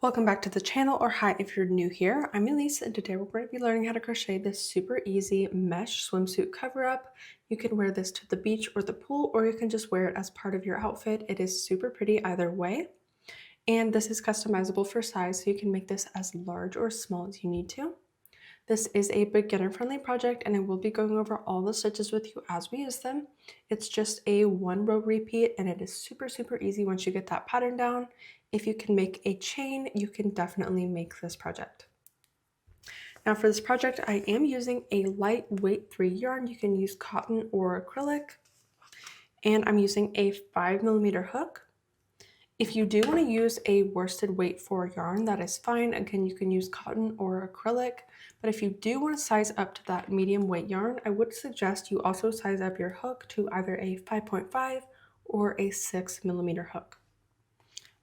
Welcome back to the channel, or hi if you're new here. I'm Elise and today we're going to be learning how to crochet this super easy mesh swimsuit cover up. You can wear this to the beach or the pool, or you can just wear it as part of your outfit. It is super pretty either way. And this is customizable for size, so you can make this as large or small as you need to. This is a beginner-friendly project and I will be going over all the stitches with you as we use them. It's just a one row repeat and it is super easy once you get that pattern down. If you can make a chain, you can definitely make this project. Now for this project, I am using a lightweight 3 yarn. You can use cotton or acrylic. And I'm using a 5mm hook. If you do want to use a worsted weight 4 yarn, that is fine. Again, you can use cotton or acrylic, but if you do want to size up to that medium weight yarn, I would suggest you also size up your hook to either a 5.5 or a 6mm hook.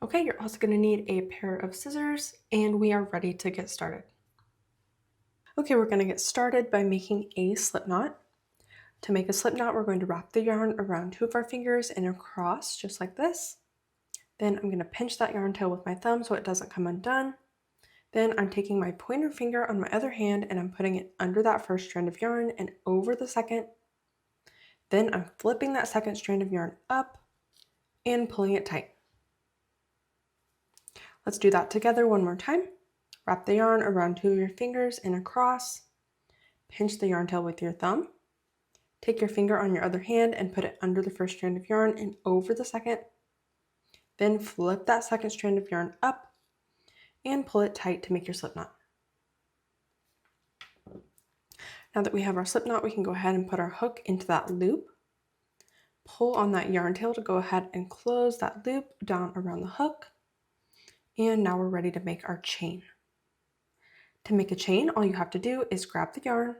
Okay, you're also going to need a pair of scissors, and we are ready to get started. Okay, we're going to get started by making a slip knot. To make a slip knot, we're going to wrap the yarn around 2 of our fingers and across, just like this. Then I'm going to pinch that yarn tail with my thumb so it doesn't come undone. Then I'm taking my pointer finger on my other hand and I'm putting it under that first strand of yarn and over the second. Then I'm flipping that second strand of yarn up and pulling it tight. Let's do that together one more time. Wrap the yarn around 2 of your fingers and across. Pinch the yarn tail with your thumb. Take your finger on your other hand and put it under the first strand of yarn and over the second. Then flip that second strand of yarn up and pull it tight to make your slip knot. Now that we have our slip knot, we can go ahead and put our hook into that loop. Pull on that yarn tail to go ahead and close that loop down around the hook. And now we're ready to make our chain. To make a chain, all you have to do is grab the yarn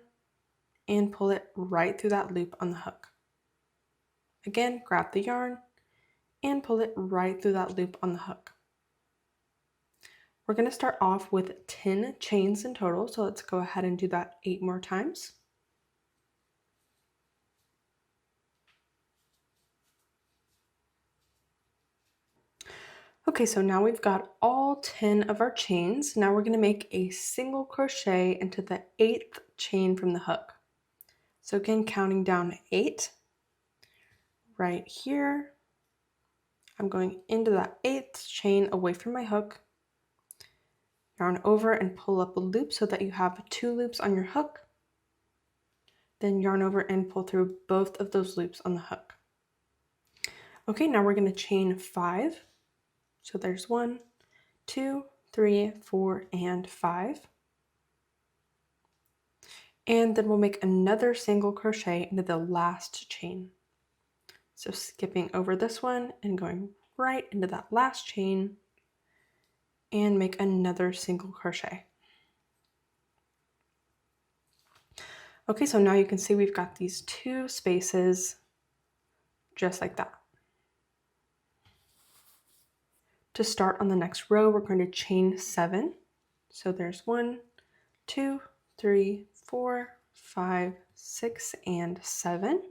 and pull it right through that loop on the hook. Again, grab the yarn and pull it right through that loop on the hook. We're going to start off with 10 chains in total, so let's go ahead and do that 8 more times. Okay, so now we've got all 10 of our chains. Now we're going to make a single crochet into the 8th chain from the hook. So again, counting down 8, right here, I'm going into that 8th chain away from my hook. Yarn over and pull up a loop so that you have 2 loops on your hook. Then yarn over and pull through both of those loops on the hook. Okay, now we're going to chain 5. So there's 1, 2, 3, 4, and 5. And then we'll make another single crochet into the last chain. So skipping over this one and going right into that last chain and make another single crochet. Okay, so now you can see we've got these 2 spaces just like that. To start on the next row, we're going to chain 7. So there's 1, 2, 3, 4, 5, 6, and 7.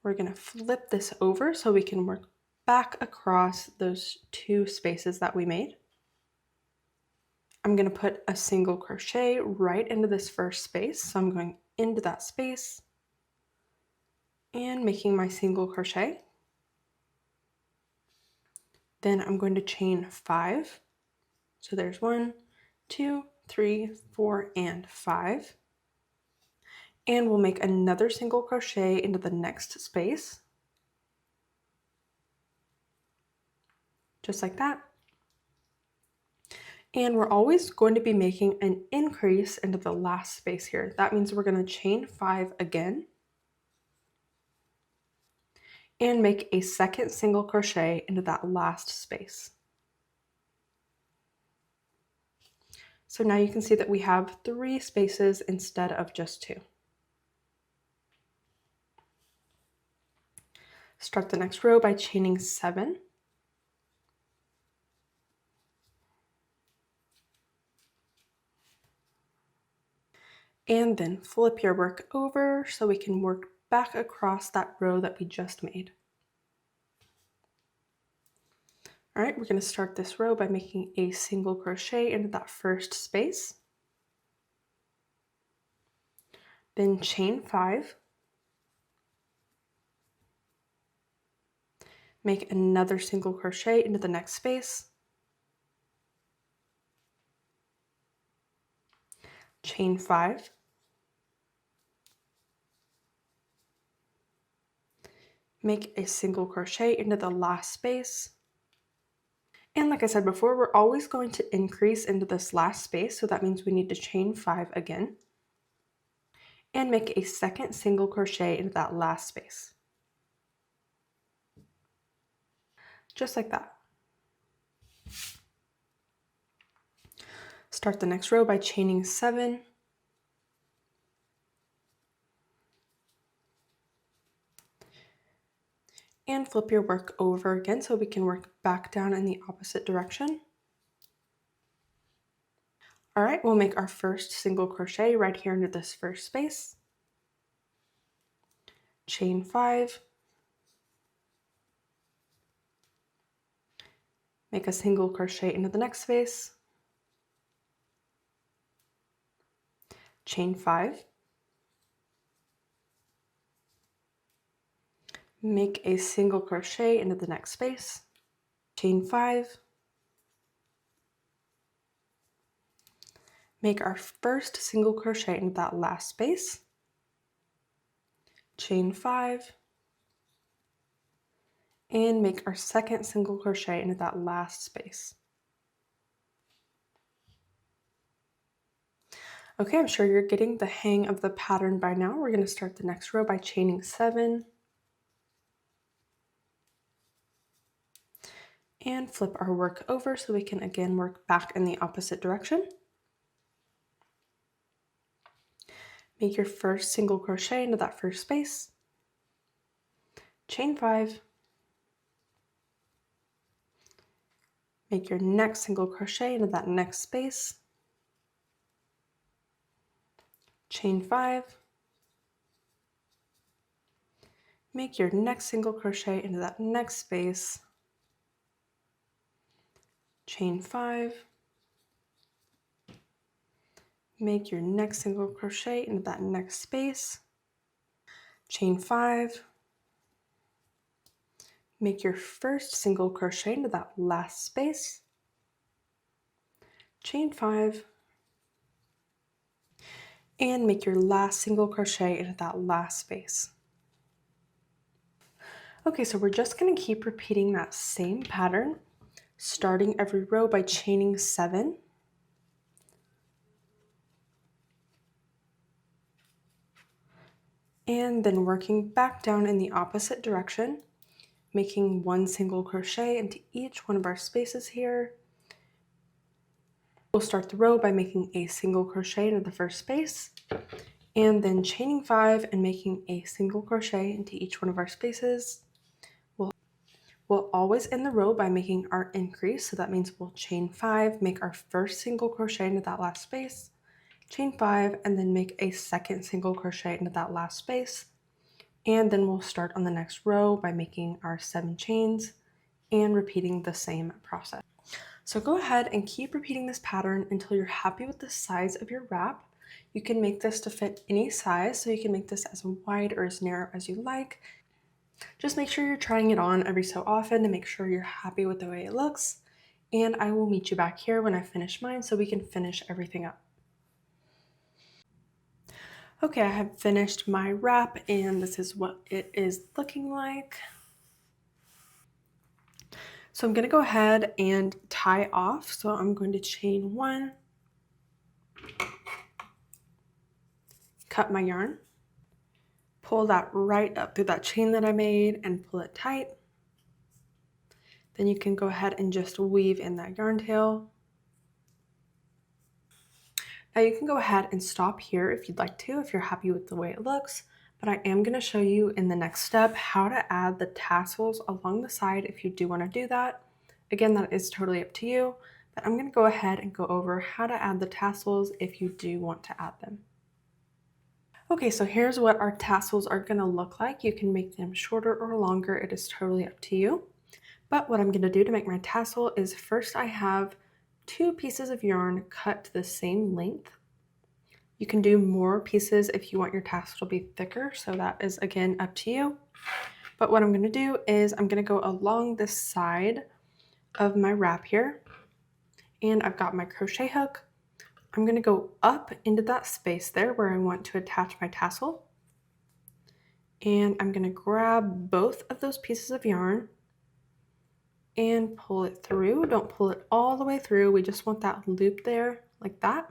We're going to flip this over so we can work back across those 2 spaces that we made. I'm going to put a single crochet right into this first space. So I'm going into that space and making my single crochet. Then I'm going to chain 5. So there's 1, 2, 3, 4, and 5. And we'll make another single crochet into the next space. Just like that. And we're always going to be making an increase into the last space here. That means we're going to chain 5 again. And make a second single crochet into that last space. So now you can see that we have 3 spaces instead of just 2. Start the next row by chaining 7. And then flip your work over so we can work back across that row that we just made. All right, we're going to start this row by making a single crochet into that first space. Then chain 5. Make another single crochet into the next space. Chain 5. Make a single crochet into the last space. And like I said before, we're always going to increase into this last space, so that means we need to chain 5 again. And make a second single crochet into that last space. Just like that. Start the next row by chaining 7. And flip your work over again so we can work back down in the opposite direction. All right, we'll make our first single crochet right here into this first space. Chain 5. Make a single crochet into the next space. Chain 5. Make a single crochet into the next space. Chain 5. Make our first single crochet into that last space. Chain 5. And make our second single crochet into that last space. Okay, I'm sure you're getting the hang of the pattern by now. We're going to start the next row by chaining 7. And flip our work over so we can again work back in the opposite direction. Make your first single crochet into that first space. Chain 5. Make your next single crochet into that next space. Chain 5. Make your next single crochet into that next space. Chain 5. Make your next single crochet into that next space. Chain 5. Make your first single crochet into that last space. Chain 5. And make your last single crochet into that last space. Okay, so we're just going to keep repeating that same pattern, starting every row by chaining 7. And then working back down in the opposite direction, making one single crochet into each one of our spaces here. We'll start the row by making a single crochet into the first space, and then chaining 5 and making a single crochet into each one of our spaces. We'll always end the row by making our increase, so that means we'll chain 5, make our first single crochet into that last space, chain 5, and then make a second single crochet into that last space. And then we'll start on the next row by making our 7 chains and repeating the same process. So go ahead and keep repeating this pattern until you're happy with the size of your wrap. You can make this to fit any size, so you can make this as wide or as narrow as you like. Just make sure you're trying it on every so often to make sure you're happy with the way it looks. And I will meet you back here when I finish mine so we can finish everything up. Okay, I have finished my wrap and this is what it is looking like. So I'm going to go ahead and tie off. So I'm going to chain 1, cut my yarn, pull that right up through that chain that I made and pull it tight. Then you can go ahead and just weave in that yarn tail. Now you can go ahead and stop here if you'd like to, if you're happy with the way it looks, but I am going to show you in the next step how to add the tassels along the side if you do want to do that. Again, that is totally up to you, but I'm going to go ahead and go over how to add the tassels if you do want to add them. Okay, so here's what our tassels are going to look like. You can make them shorter or longer, it is totally up to you. But what I'm going to do to make my tassel is first I have 2 pieces of yarn cut to the same length. You can do more pieces if you want your tassel to be thicker, so that is again up to you. But what I'm going to do is I'm going to go along this side of my wrap here, and I've got my crochet hook. I'm going to go up into that space there where I want to attach my tassel, and I'm going to grab both of those pieces of yarn and pull it through. Don't pull it all the way through. We just want that loop there like that.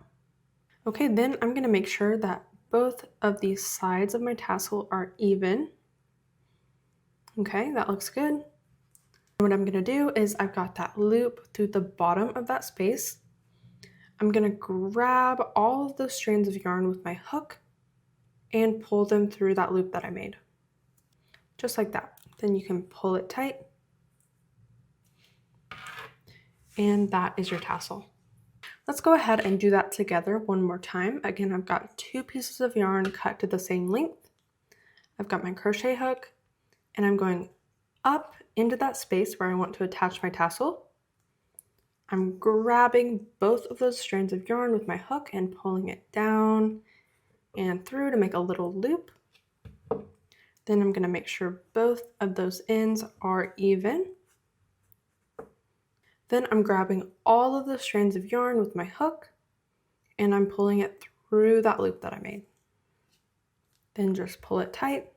Okay, then I'm going to make sure that both of these sides of my tassel are even. Okay, that looks good. What I'm going to do is I've got that loop through the bottom of that space. I'm going to grab all of those strands of yarn with my hook and pull them through that loop that I made. Just like that. Then you can pull it tight. And that is your tassel. Let's go ahead and do that together one more time. Again, I've got 2 pieces of yarn cut to the same length. I've got my crochet hook, and I'm going up into that space where I want to attach my tassel. I'm grabbing both of those strands of yarn with my hook and pulling it down and through to make a little loop. Then I'm going to make sure both of those ends are even. Then I'm grabbing all of the strands of yarn with my hook and I'm pulling it through that loop that I made. Then just pull it tight.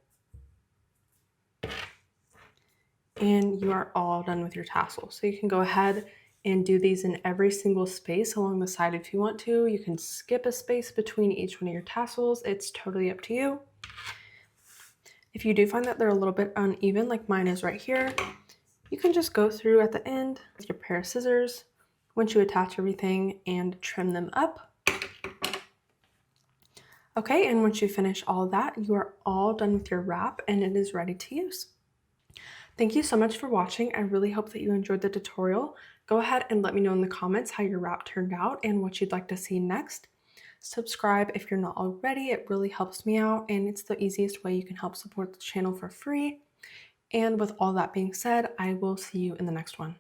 And you are all done with your tassel. So you can go ahead and do these in every single space along the side if you want to. You can skip a space between each one of your tassels. It's totally up to you. If you do find that they're a little bit uneven, like mine is right here, you can just go through at the end with your pair of scissors once you attach everything and trim them up. Okay, and once you finish all that, you are all done with your wrap and it is ready to use. Thank you so much for watching. I really hope that you enjoyed the tutorial. Go ahead and let me know in the comments how your wrap turned out and what you'd like to see next. Subscribe if you're not already. It really helps me out and it's the easiest way you can help support the channel for free. And with all that being said, I will see you in the next one.